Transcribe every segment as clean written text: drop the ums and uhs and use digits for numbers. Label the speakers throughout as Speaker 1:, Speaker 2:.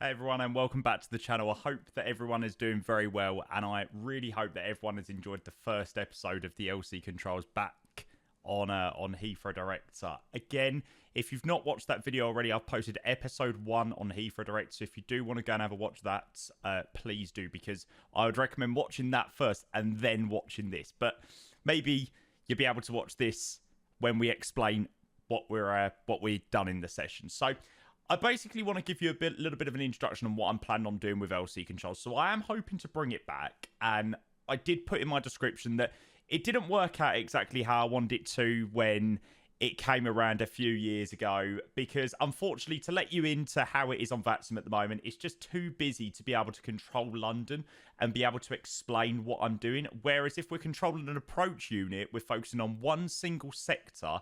Speaker 1: Hey everyone, and welcome back to the channel. I hope that everyone is doing very well, and I really hope that everyone has enjoyed the first episode of the LC Controls back on Heathrow Director. Again, if you've not watched that video already, I've posted episode 1 on Heathrow Direct, so if you do want to go and have a watch that, please do, because I would recommend watching that first and then watching this. But maybe you'll be able to watch this when we explain what we've done in the session. So I basically want to give you a little bit of an introduction on what I'm planning on doing with LC Controls. So I am hoping to bring it back, and I did put in my description that it didn't work out exactly how I wanted it to when it came around a few years ago, because unfortunately, to let you into how it is on VATSIM at the moment, it's just too busy to be able to control London and be able to explain what I'm doing. Whereas if we're controlling an approach unit, we're focusing on one single sector,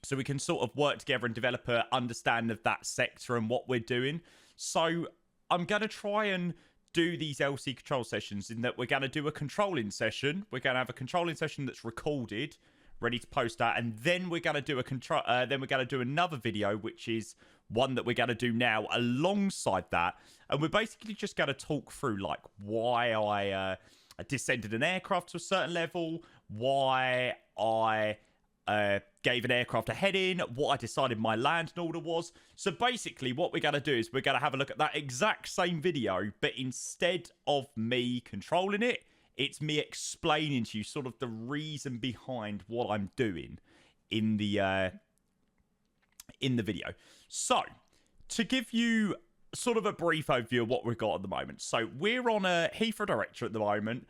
Speaker 1: so we can sort of work together and develop an understanding of that sector and what we're doing. So I'm going to try and do these LC control sessions in that we're going to do a controlling session. We're going to have a controlling session that's recorded, ready to post out, and then we're going to do another video, which is one that we're going to do now alongside that. And we're basically just going to talk through like why I descended an aircraft to a certain level, why I gave an aircraft a head-in, what I decided my landing order was. So basically what we're going to do is we're going to have a look at that exact same video, but instead of me controlling it, it's me explaining to you sort of the reason behind what I'm doing in the video. So to give you sort of a brief overview of what we've got at the moment. So we're on a Heathrow Director at the moment.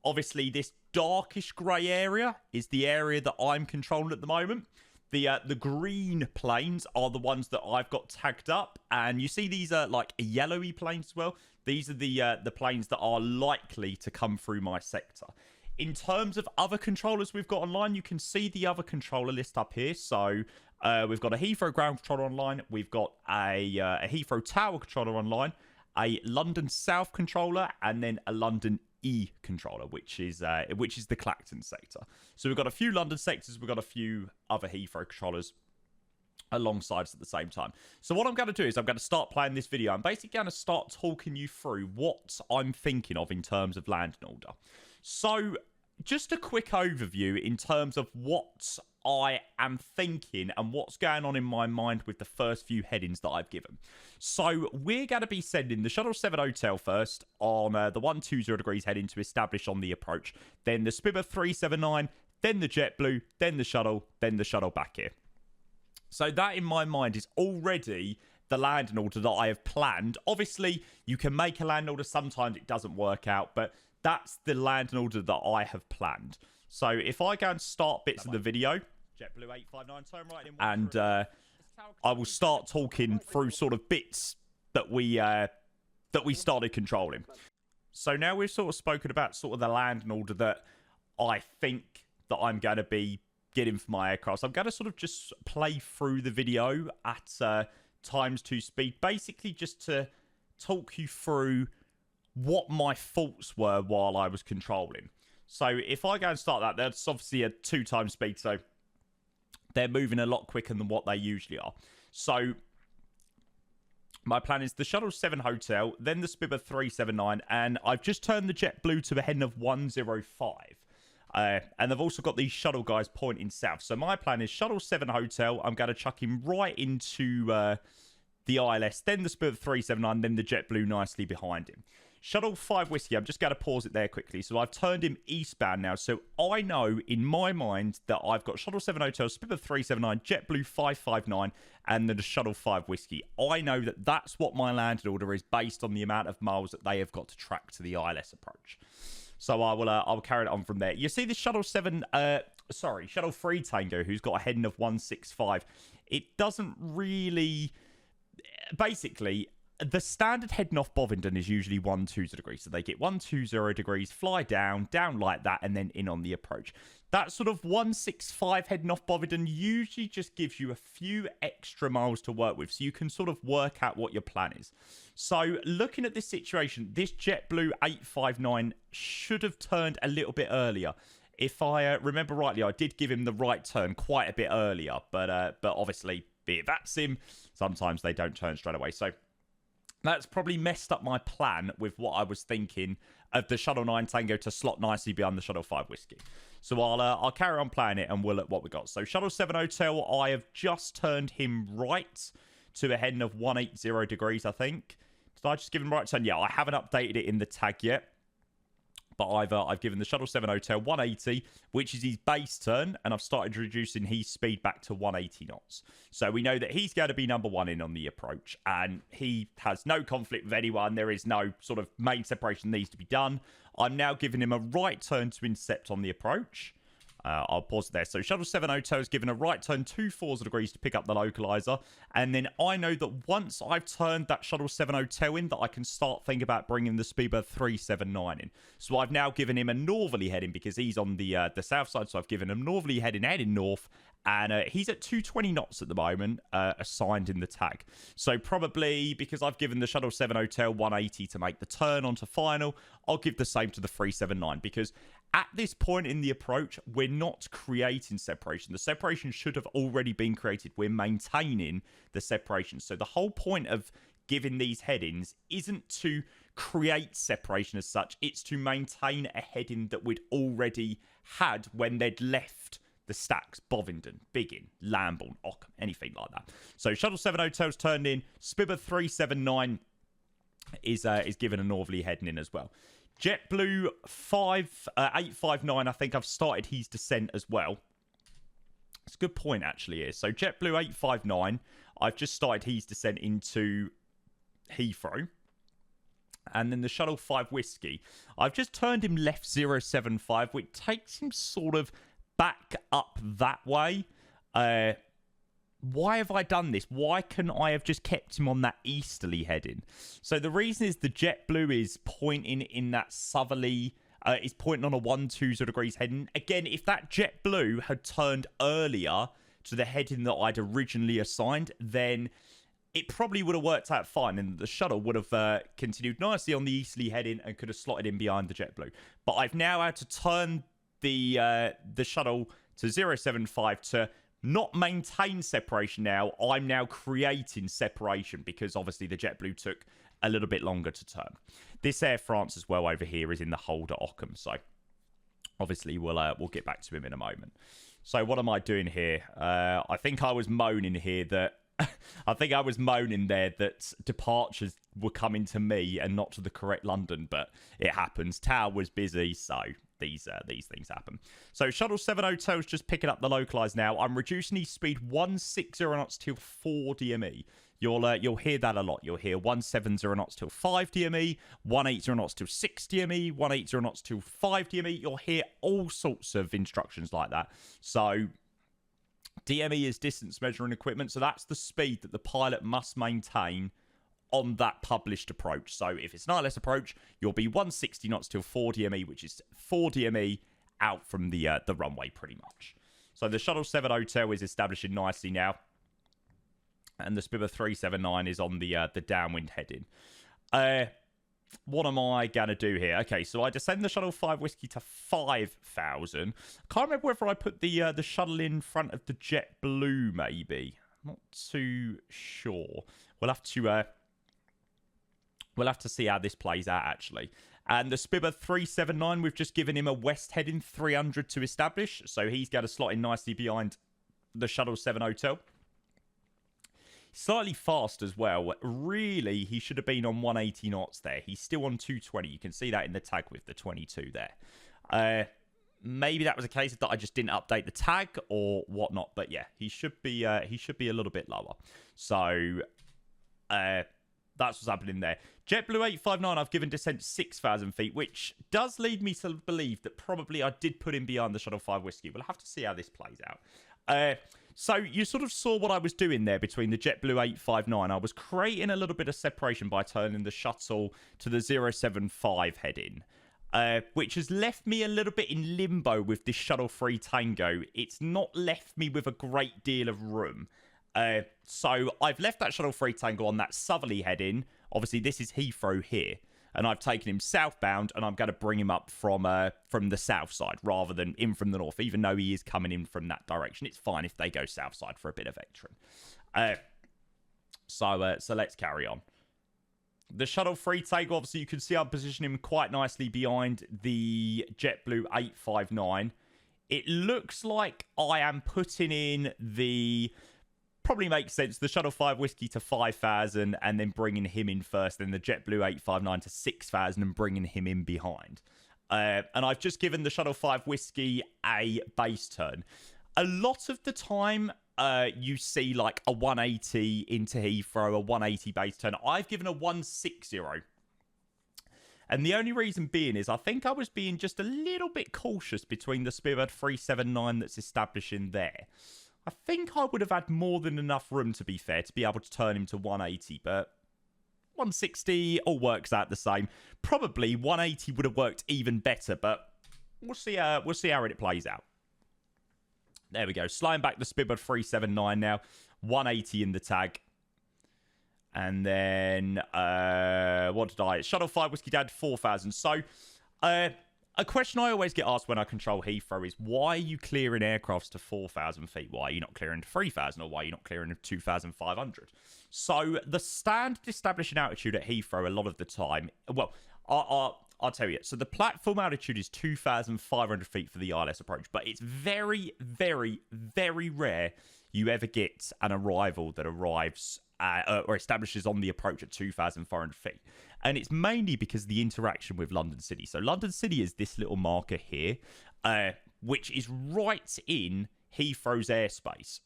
Speaker 1: Obviously, this darkish grey area is the area that I'm controlling at the moment. The green planes are the ones that I've got tagged up, and you see these are like yellowy planes as well. These are the planes that are likely to come through my sector. In terms of other controllers we've got online, you can see the other controller list up here. So we've got a Heathrow ground controller online, we've got a Heathrow tower controller online, a London South controller, and then a London E controller, which is the Clacton sector. So we've got a few London sectors, we've got a few other Heathrow controllers alongside us at the same time. So what I'm going to do is I'm going to start playing this video. I'm basically going to start talking you through what I'm thinking of in terms of landing order. So just a quick overview in terms of what I am thinking and what's going on in my mind with the first few headings that I've given. So we're going to be sending the Shuttle 7 Hotel first on the 120 degrees heading to establish on the approach, then the Spibber 379, then the JetBlue, then the shuttle back here. So that in my mind is already the landing order that I have planned. Obviously, you can make a landing order, sometimes it doesn't work out, but that's the landing order that I have planned. So if I go and start bits of the video, JetBlue 859, turn right in, and I will start talking through sort of bits that we started controlling. So now we've sort of spoken about sort of the landing order that I think that I'm going to be getting for my aircraft. So I'm going to sort of just play through the video at ×2 speed, basically just to talk you through what my thoughts were while I was controlling. So if I go and start that, that's obviously a 2x speed, so they're moving a lot quicker than what they usually are. So my plan is the Shuttle 7 Hotel, then the Spibber 379, and I've just turned the JetBlue to a heading of 105. And they've also got these shuttle guys pointing south. So my plan is Shuttle 7 Hotel, I'm going to chuck him right into the ILS, then the Spibber 379, then the JetBlue nicely behind him. Shuttle 5 Whiskey, I'm just going to pause it there quickly. So I've turned him eastbound now. So I know in my mind that I've got Shuttle 7 Hotel, Spibber 379, JetBlue 559, and then the Shuttle 5 Whiskey. I know that that's what my landing order is based on the amount of miles that they have got to track to the ILS approach. So I will carry it on from there. You see the Shuttle 3 Tango, who's got a heading of 165. It doesn't really... Basically, the standard heading off Bovingdon is usually 120 degrees. So they get 120 degrees, fly down like that, and then in on the approach. That sort of 165 heading off Bovingdon usually just gives you a few extra miles to work with. So you can sort of work out what your plan is. So looking at this situation, this JetBlue 859 should have turned a little bit earlier. If I remember rightly, I did give him the right turn quite a bit earlier. But obviously, be it VATSIM, sometimes they don't turn straight away. So that's probably messed up my plan with what I was thinking of the Shuttle 9 Tango to slot nicely behind the Shuttle 5 Whiskey. So I'll carry on playing it and we'll look what we got. So Shuttle 7 Hotel, I have just turned him right to a heading of 180 degrees, I think. Did I just give him right turn? Yeah, I haven't updated it in the tag yet. But I've given the Shuttle 7 Hotel 180, which is his base turn, and I've started reducing his speed back to 180 knots. So we know that he's going to be number one in on the approach, and he has no conflict with anyone. There is no sort of main separation that needs to be done. I'm now giving him a right turn to incept on the approach. I'll pause it there. So Shuttle 7 Hotel is given a right turn 240 degrees to pick up the localizer. And then I know that once I've turned that Shuttle 7 Hotel in, that I can start thinking about bringing the Speedbird 379 in. So I've now given him a northerly heading because he's on the south side. So I've given him northerly heading north. And he's at 220 knots at the moment, assigned in the tag. So probably because I've given the Shuttle 7 Hotel 180 to make the turn onto final, I'll give the same to the 379 because at this point in the approach, we're not creating separation. The separation should have already been created. We're maintaining the separation. So the whole point of giving these headings isn't to create separation as such. It's to maintain a heading that we'd already had when they'd left the stacks, Bovingdon, Biggin, Lambourne, Ockham, anything like that. So Shuttle 7 Hotels turned in. Spibber 379 is given a northerly heading in as well. JetBlue 859, I think I've started his descent as well. It's a good point, actually, here. So JetBlue 859, I've just started his descent into Heathrow. And then the Shuttle 5 Whiskey, I've just turned him left 075, which takes him sort of back up that way. Why have I done this? Why couldn't I have just kept him on that easterly heading? So the reason is the JetBlue is pointing in that southerly, is pointing on a 120 degrees heading. Again, if that JetBlue had turned earlier to the heading that I'd originally assigned, then it probably would have worked out fine, and the shuttle would have continued nicely on the easterly heading and could have slotted in behind the JetBlue. But I've now had to turn the shuttle to 075 to not maintain separation now. I'm now creating separation because obviously the JetBlue took a little bit longer to turn. This Air France as well over here is in the hold at Ockham, so obviously we'll get back to him in a moment. So what am I doing here? I think I was moaning here that I think I was moaning there that departures were coming to me and not to the correct London, but it happens. Tower was busy, so these things happen. So Shuttle 7 Hotels just picking up the localize now. I'm reducing his speed 160 knots till 4 DME. You'll hear that a lot. You'll hear 170 knots till 5 DME, 180 knots till 6 DME, 180 knots till 5 DME. You'll hear all sorts of instructions like that. So DME is distance measuring equipment. So that's the speed that the pilot must maintain on that published approach. So if it's an ILS approach, you'll be 160 knots till 4 DME, which is 4 DME out from the runway pretty much. So the Shuttle 7 Hotel is establishing nicely now. And the Spibber 379 is on the downwind heading. What am I going to do here? Okay, so I descend the Shuttle 5 Whiskey to 5,000. Can't remember whether I put the shuttle in front of the JetBlue, maybe. Not too sure. We'll have to see how this plays out, actually. And the Spibber 379, we've just given him a west heading 300 to establish. So he's going to slot in nicely behind the Shuttle 7 Hotel. Slightly fast as well. Really, he should have been on 180 knots there. He's still on 220. You can see that in the tag with the 22 there. Maybe that was a case that I just didn't update the tag or whatnot. But yeah, he should be a little bit lower. So that's what's happening there. JetBlue 859, I've given descent 6,000 feet, which does lead me to believe that probably I did put him behind the Shuttle 5 Whiskey. We'll have to see how this plays out. So you sort of saw what I was doing there between the JetBlue 859. I was creating a little bit of separation by turning the shuttle to the 075 heading, which has left me a little bit in limbo with this Shuttle 3 Tango. It's not left me with a great deal of room. So I've left that Shuttle 3 Tango on that southerly heading. Obviously, this is Heathrow here. And I've taken him southbound, and I'm going to bring him up from the south side rather than in from the north, even though he is coming in from that direction. It's fine if they go south side for a bit of veteran. So let's carry on. The shuttle free take, obviously, you can see I'm positioning him quite nicely behind the JetBlue 859. It looks like I am putting in the... Probably makes sense, the Shuttle 5 Whiskey to 5,000 and then bringing him in first, then the JetBlue 859 to 6,000 and bringing him in behind. And I've just given the Shuttle 5 Whiskey a base turn. A lot of the time... you see like a 180 into Heathrow, a 180 base turn. I've given a 160. And the only reason being is I think I was being just a little bit cautious between the Speedbird 379 that's establishing there. I think I would have had more than enough room, to be fair, to be able to turn him to 180, but 160 all works out the same. Probably 180 would have worked even better, but we'll see how it plays out. There we go. Sliding back the Speedbird 379 now. 180 in the tag. And then, what did I... Shuttle 5 Whiskey Dad, 4,000. So, a question I always get asked when I control Heathrow is, why are you clearing aircrafts to 4,000 feet? Why are you not clearing to 3,000? Or why are you not clearing to 2,500? So, the standard establishing altitude at Heathrow a lot of the time... Well, I'll tell you. So the platform altitude is 2,500 feet for the ILS approach, but it's very, very, very rare you ever get an arrival that arrives or establishes on the approach at 2,400 feet. And it's mainly because of the interaction with London City. So London City is this little marker here, which is right in Heathrow's airspace.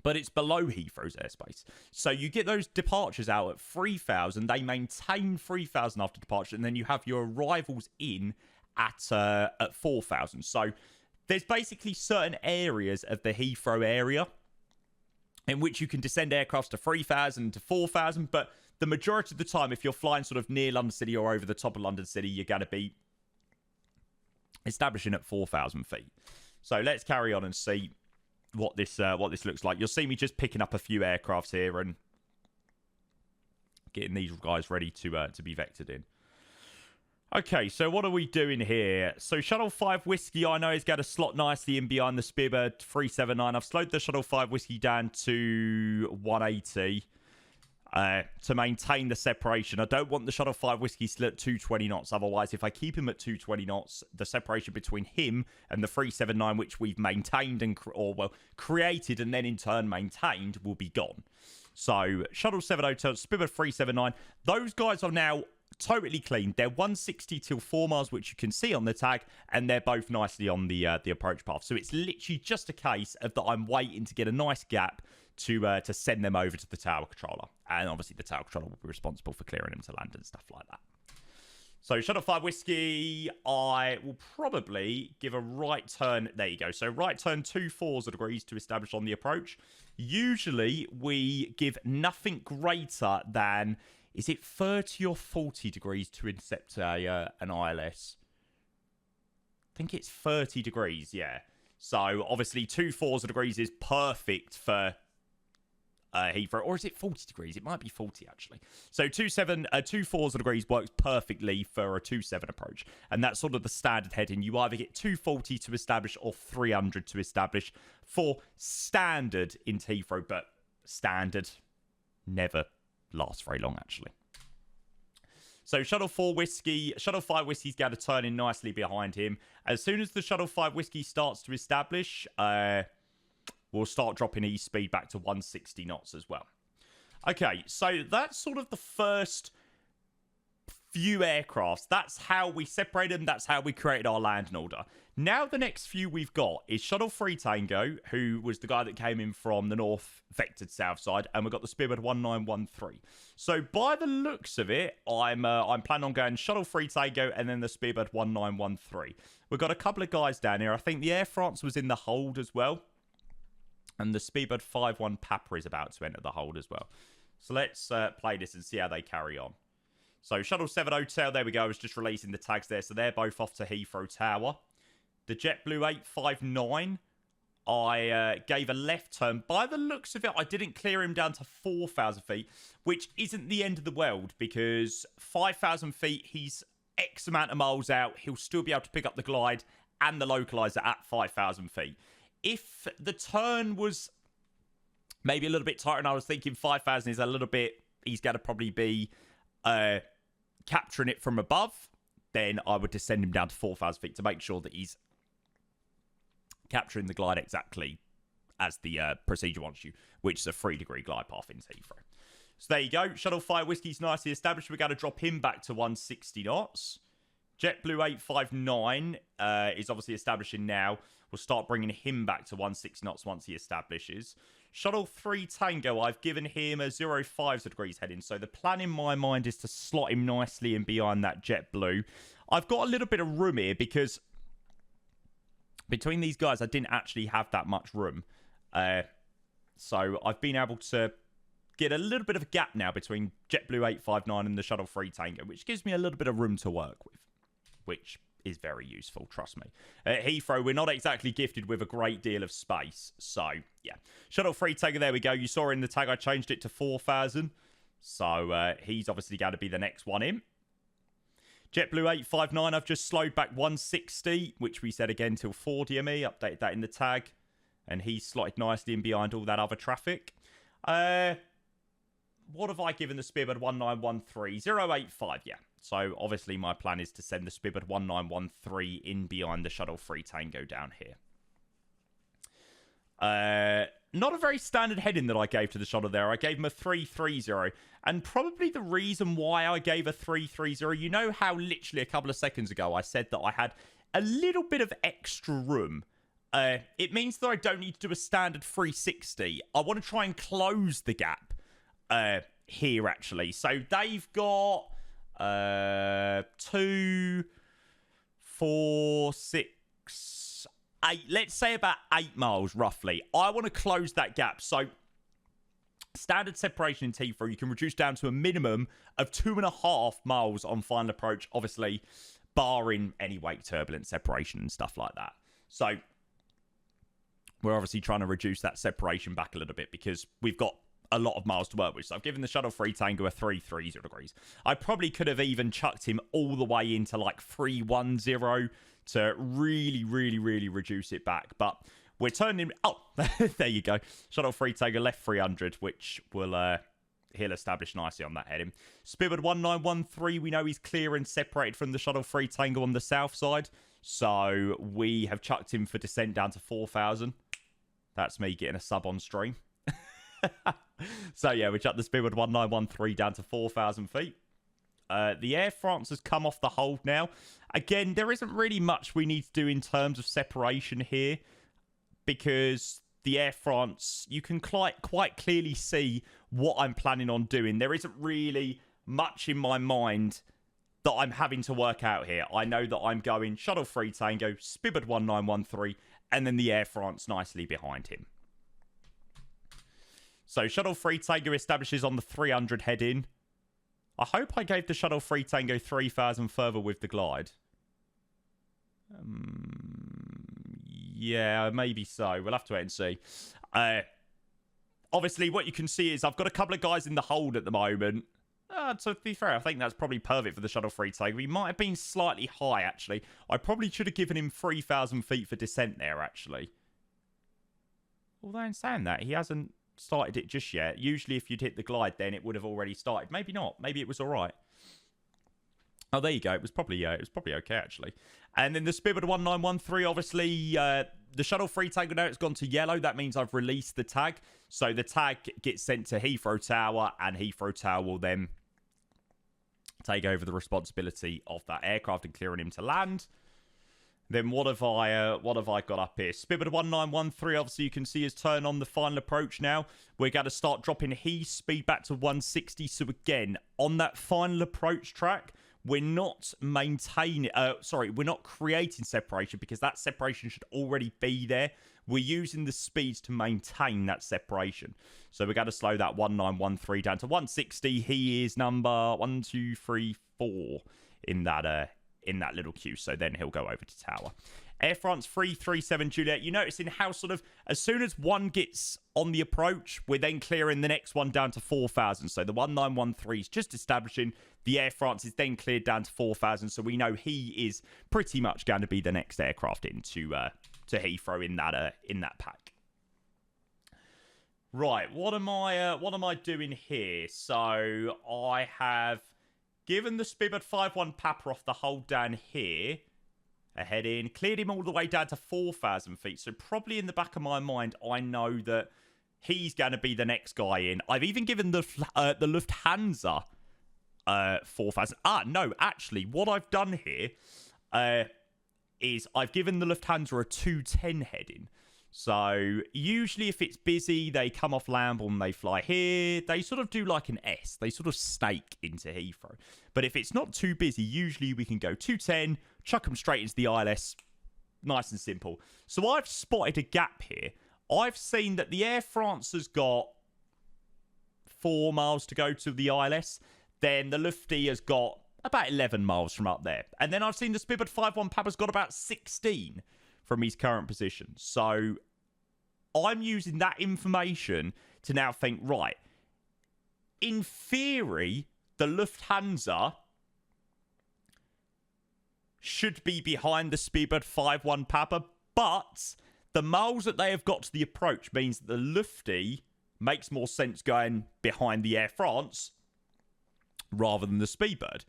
Speaker 1: But it's below Heathrow's airspace. So you get those departures out at 3,000. They maintain 3,000 after departure. And then you have your arrivals in at 4,000. So there's basically certain areas of the Heathrow area in which you can descend aircrafts to 3,000 to 4,000. But the majority of the time, if you're flying sort of near London City or over the top of London City, you're going to be establishing at 4,000 feet. So let's carry on and see what this looks like. You'll see me just picking up a few aircrafts here and getting these guys ready to be vectored in. Okay, so what are we doing here? So Shuttle 5 Whiskey, I know, is going to slot nicely in behind the Speedbird 379. I've slowed the Shuttle 5 Whiskey down to 180 to maintain the separation. I don't want the Shuttle 5 Whiskey still at 220 knots. Otherwise, if I keep him at 220 knots, the separation between him and the 379, which we've maintained and created and then in turn maintained, will be gone. So Shuttle 702, Speedbird 379, those guys are now totally clean. They're 160 till 4 miles, which you can see on the tag, and they're both nicely on the approach path. So it's literally just a case of that I'm waiting to get a nice gap to send them over to the tower controller. And obviously the tower controller will be responsible for clearing them to land and stuff like that. So Shuttle 5 Whiskey, I will probably give a right turn. There you go. So right turn 2/4 degrees to establish on the approach. Usually we give nothing greater than, is it 30 or 40 degrees to intercept an ILS? I think it's 30 degrees, yeah. So obviously 2/4 degrees is perfect for Heathrow, or is it 40 degrees? It might be 40 actually. So 2/4 degrees works perfectly for a 2/7 approach, and that's sort of the standard heading. You either get 240 to establish or 300 to establish for standard in Heathrow, but standard never lasts very long actually. So Shuttle 4 Whiskey, Shuttle 5 Whiskey's going to turn in nicely behind him. As soon as the Shuttle 5 Whiskey starts to establish, we'll start dropping E-speed back to 160 knots as well. Okay, so that's sort of the first few aircrafts. That's how we separated them. That's how we created our landing order. Now the next few we've got is Shuttle 3 Tango, who was the guy that came in from the north vectored south side, and we've got the Speedbird 1913. So by the looks of it, I'm planning on going Shuttle 3 Tango and then the Speedbird 1913. We've got a couple of guys down here. I think the Air France was in the hold as well. And the Speedbird 51 Papa is about to enter the hold as well. So let's play this and see how they carry on. So Shuttle 7 Hotel, there we go. I was just releasing the tags there. So they're both off to Heathrow Tower. The JetBlue 859, I gave a left turn. By the looks of it, I didn't clear him down to 4,000 feet, which isn't the end of the world because 5,000 feet, he's X amount of miles out. He'll still be able to pick up the glide and the localizer at 5,000 feet. If the turn was maybe a little bit tighter. And I was thinking 5,000 is a little bit, he's going to probably be capturing it from above. Then I would descend him down to 4,000 feet to make sure that he's capturing the glide exactly as the procedure wants you, which is a 3-degree glide path into Heathrow. So there you go. Shuttle Fire Whiskey's nicely established. We're going to drop him back to 160 knots. JetBlue 859 is obviously establishing now. We'll start bringing him back to 160 knots once he establishes. Shuttle 3 Tango, I've given him a 0.5 degrees heading. So the plan in my mind is to slot him nicely in behind that JetBlue. I've got a little bit of room here because between these guys, I didn't actually have that much room. So I've been able to get a little bit of a gap now between JetBlue 859 and the Shuttle 3 Tango, which gives me a little bit of room to work with, which is very useful, trust me. At Heathrow, we're not exactly gifted with a great deal of space. So, yeah. Shuttle 3 Tango, there we go. You saw in the tag, I changed it to 4,000. So, he's obviously going to be the next one in. JetBlue 859, I've just slowed back 160, which we said again till 4 DME. Updated that in the tag. And he's slotted nicely in behind all that other traffic. What have I given the Spearbird 1913? 085, yeah. So, obviously, my plan is to send the Spearbird 1913 in behind the Shuttle 3 Tango down here. Not a very standard heading that I gave to the Shuttle there. I gave him a 330. And probably the reason why I gave a 330, you know how literally a couple of seconds ago I said that I had a little bit of extra room. It means that I don't need to do a standard 360. I want to try and close the gap here, actually. So, they've got 2, 4, 6, 8. Let's say about 8 miles, roughly. I want to close that gap. So, standard separation in Heathrow, you can reduce down to a minimum of 2.5 miles on final approach, obviously, barring any wake turbulence separation and stuff like that. So, we're obviously trying to reduce that separation back a little bit because we've got a lot of miles to work with. So I've given the Shuttle 3 Tango a 330 degrees. I probably could have even chucked him all the way into like 310 to really, really, really reduce it back. But we're turning... Oh, there you go. Shuttle 3 Tango left 300, which will... he'll establish nicely on that heading. Spearbird 1913, we know he's clear and separated from the Shuttle 3 Tango on the south side. So we have chucked him for descent down to 4,000. That's me getting a sub on stream. So, yeah, we chucked the Spearbird 1913 down to 4,000 feet. The Air France has come off the hold now. Again, there isn't really much we need to do in terms of separation here because the Air France, you can quite clearly see what I'm planning on doing. There isn't really much in my mind that I'm having to work out here. I know that I'm going Shuttle 3 Tango, Spearbird 1913, and then the Air France nicely behind him. So, Shuttle 3 Tango establishes on the 300 head-in. I hope I gave the Shuttle 3 Tango 3,000 further with the glide. Yeah, maybe so. We'll have to wait and see. Obviously, what you can see is I've got a couple of guys in the hold at the moment. To be fair, I think that's probably perfect for the Shuttle 3 Tango. He might have been slightly high, actually. I probably should have given him 3,000 feet for descent there, actually. Although in saying that, he hasn't started it just yet. Usually, if you'd hit the glide, then it would have already started. Maybe not. Maybe it was all right. Oh, there you go. It was probably okay, actually. And then the Spearbird 1913, obviously, the Shuttle 3 Tango now it's gone to yellow. That means I've released the tag. So the tag gets sent to Heathrow Tower, and Heathrow Tower will then take over the responsibility of that aircraft and clearing him to land. Then what have I got up here? Spearbird 1913, obviously you can see has turned on the final approach now. We're going to start dropping his speed back to 160. So again, on that final approach track, we're not maintaining... we're not creating separation because that separation should already be there. We're using the speeds to maintain that separation. So we're going to slow that 1913 down to 160. He is number 1, 2, 3, 4 in that little queue. So then he'll go over to tower. Air France 337 Juliet. You notice in how sort of as soon as one gets on the approach, we're then clearing the next one down to 4,000. So the 1913 is just establishing. The Air France is then cleared down to 4,000. So we know he is pretty much going to be the next aircraft into to Heathrow in that pack. Right, what am I doing here? So I have given the Spibbard 5-1 Papa off the hold down here. A head in, cleared him all the way down to 4,000 feet. So probably in the back of my mind, I know that he's going to be the next guy in. I've even given the Lufthansa 4,000. No, actually, what I've done here is I've given the Lufthansa a 210 heading. So usually if it's busy, they come off Lambourne, they fly here. They sort of do like an S. They sort of snake into Heathrow. But if it's not too busy, usually we can go 210, chuck them straight into the ILS. Nice and simple. So I've spotted a gap here. I've seen that the Air France has got 4 miles to go to the ILS. Then the Lufty has got about 11 miles from up there. And then I've seen the Spibbard 5-1 Papa's got about 16 from his current position. So I'm using that information to now think, right, in theory, the Lufthansa should be behind the Spibbard 5-1 Papa, but the miles that they have got to the approach means that the Lufty makes more sense going behind the Air France rather than the Spibbard.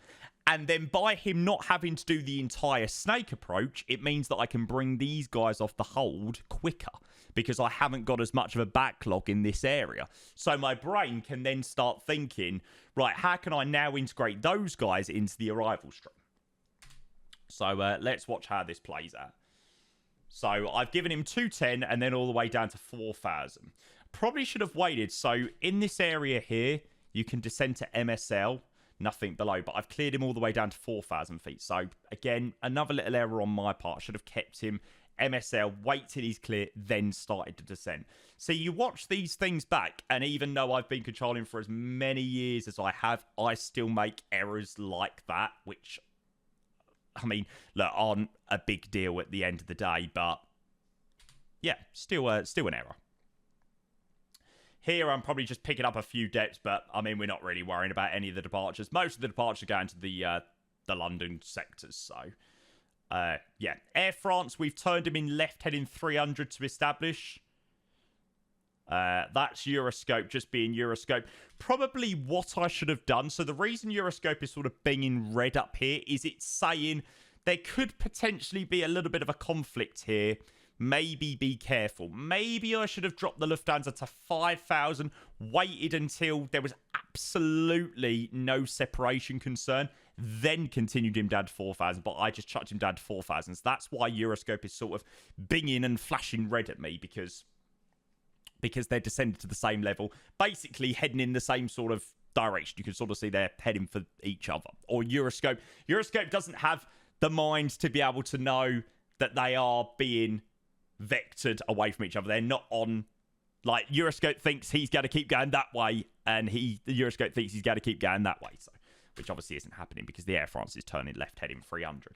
Speaker 1: And then by him not having to do the entire snake approach, it means that I can bring these guys off the hold quicker because I haven't got as much of a backlog in this area. So my brain can then start thinking, right, how can I now integrate those guys into the arrival stream? So let's watch how this plays out. So I've given him 210 and then all the way down to 4,000. Probably should have waited. So in this area here, you can descend to MSL. Nothing below, but I've cleared him all the way down to 4,000 feet. So, again, another little error on my part. Should have kept him MSL, wait till he's clear, then started to descend. So, you watch these things back, and even though I've been controlling for as many years as I have, I still make errors like that, which, I mean, look, aren't a big deal at the end of the day, but, yeah, still an error. Here, I'm probably just picking up a few depths, but, I mean, we're not really worrying about any of the departures. Most of the departures are going to the London sectors, so... yeah. Air France, we've turned him in left heading 300 to establish. That's Euroscope, just being Euroscope. Probably what I should have done. So the reason Euroscope is sort of binging red up here is it's saying there could potentially be a little bit of a conflict here. Maybe be careful. Maybe I should have dropped the Lufthansa to 5,000, waited until there was absolutely no separation concern, then continued him down to 4,000, but I just chucked him down to 4,000. So that's why Euroscope is sort of binging and flashing red at me, because they're descended to the same level, basically heading in the same sort of direction. You can sort of see they're heading for each other. Or Euroscope doesn't have the mind to be able to know that they are being vectored away from each other. They're not on, like, Euroscope thinks he's got to keep going that way, and the Euroscope thinks he's got to keep going that way. So, which obviously isn't happening because the Air France is turning left heading 300.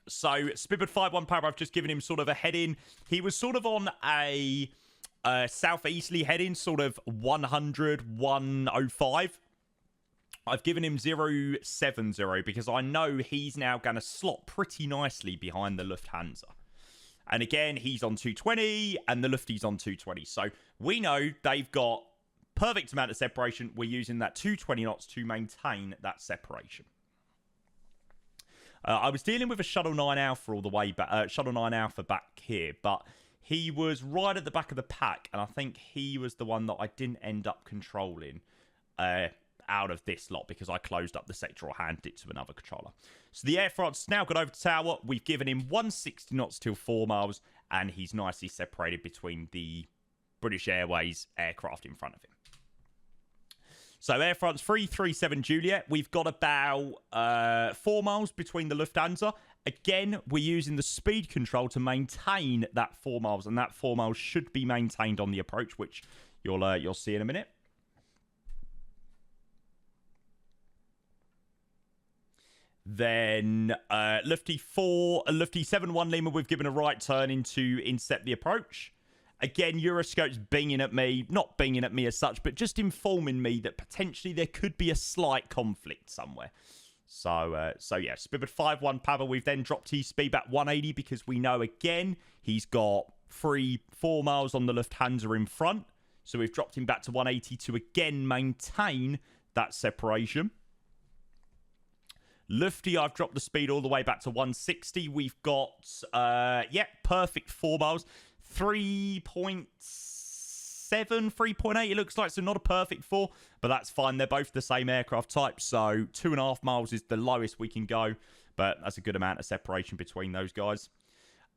Speaker 1: So Spibbard 5-1 Power, I've just given him sort of a head in. He was sort of on a southeasterly heading, sort of 100, 105. I've given him 070 because I know he's now going to slot pretty nicely behind the Lufthansa. And again, he's on 220 and the Lufty's on 220. So we know they've got perfect amount of separation. We're using that 220 knots to maintain that separation. I was dealing with a Shuttle 9 Alpha all the way back, Shuttle 9 Alpha back here, but he was right at the back of the pack, and I think he was the one that I didn't end up controlling out of this lot because I closed up the sector or handed it to another controller. So the Air France has now got over to tower. We've given him 160 knots till 4 miles, and he's nicely separated between the British Airways aircraft in front of him. So Air France 337 Juliet. We've got about 4 miles between the Lufthansa. Again, we're using the speed control to maintain that 4 miles, and that 4 miles should be maintained on the approach, which you'll see in a minute. Then Lufty 7-1 Lima, we've given a right turn in to intercept the approach. Again, Euroscope's binging at me. Not binging at me as such, but just informing me that potentially there could be a slight conflict somewhere. So yeah, speedbird 5-1 Pabba. We've then dropped his speed back 180 because we know, again, he's got 4 miles on the Lufthansa in front. So we've dropped him back to 180 to, again, maintain that separation. Lufty, I've dropped the speed all the way back to 160. We've got, perfect 4 miles. 3.7, 3.8, it looks like. So not a perfect 4, but that's fine. They're both the same aircraft type. So 2.5 miles is the lowest we can go. But that's a good amount of separation between those guys.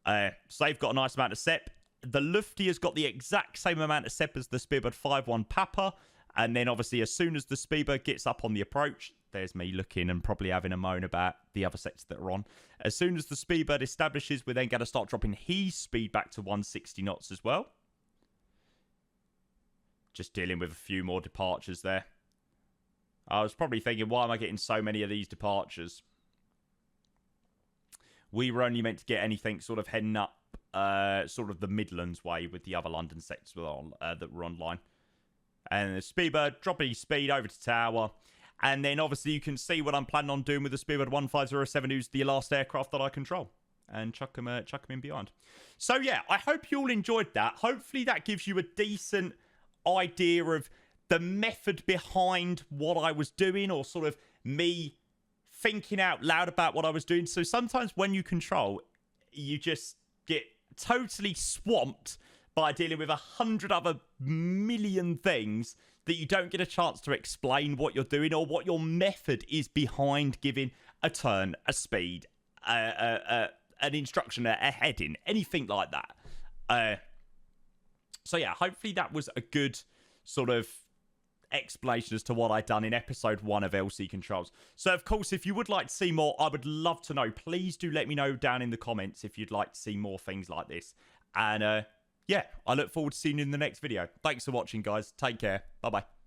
Speaker 1: So they've got a nice amount of sep. The Lufty has got the exact same amount of sep as the Speedbird 5-1 Papa. And then, obviously, as soon as the Speedbird gets up on the approach, there's me looking and probably having a moan about the other sets that are on. As soon as the Speedbird establishes, we're then going to start dropping his speed back to 160 knots as well. Just dealing with a few more departures there. I was probably thinking, why am I getting so many of these departures? We were only meant to get anything sort of heading up sort of the Midlands way with the other London sets that were online. And the Speedbird dropping his speed over to tower. And then obviously you can see what I'm planning on doing with the Speedbird 1507, who's the last aircraft that I control. And chuck him in behind. So yeah, I hope you all enjoyed that. Hopefully that gives you a decent idea of the method behind what I was doing, or sort of me thinking out loud about what I was doing. So sometimes when you control, you just get totally swamped by dealing with 100 other million things that you don't get a chance to explain what you're doing or what your method is behind giving a turn, a speed, an instruction, a heading, anything like that. So yeah, hopefully that was a good sort of explanation as to what I'd done in episode 1 of LC Controls. So of course, if you would like to see more, I would love to know. Please do let me know down in the comments if you'd like to see more things like this. And yeah, I look forward to seeing you in the next video. Thanks for watching, guys. Take care. Bye-bye.